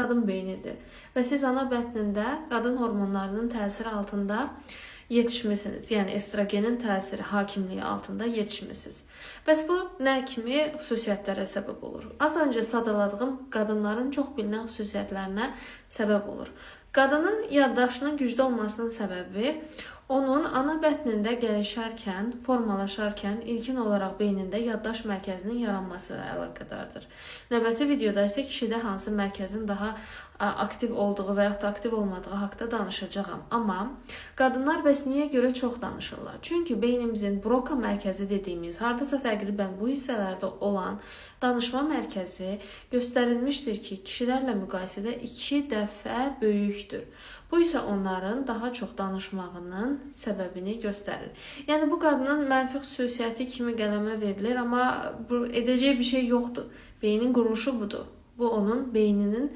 qadın beynidir və siz ana bətnində qadın hormonlarının təsiri altında yetişmisiniz. Yəni estrogenin təsiri, hakimliyi altında yetişmisiniz. Bəs bu nə kimi xüsusiyyətlərə səbəb olur? Az öncə sadaladığım qadınların çox bilinən xüsusiyyətlərinə səbəb olur. Qadının yaddaşının güclü olmasının səbəbi onun ana bətnində gəlişərkən, formalaşarkən ilkin olaraq beynində yaddaş mərkəzinin yaranması ilə əlaqədardır. Növbəti videoda isə kişidə hansı mərkəzin daha aktiv olduğu və yaxud da aktiv olmadığı haqqında danışacağam. Amma qadınlar bəs niyə görə çox danışırlar? Çünki beynimizin Broca mərkəzi dediyimiz, hardasa təqribən bu hissələrdə olan danışma mərkəzi göstərilmişdir ki, kişilərlə müqayisədə 2 dəfə böyükdür. Bu isə onların daha çox danışmağının səbəbini göstərir. Yəni bu qadının mənfi xüsusiyyəti kimi qələmə verilir, amma edəcəyi bir şey yoxdur. Beynin quruluşu budur. Bu onun beyninin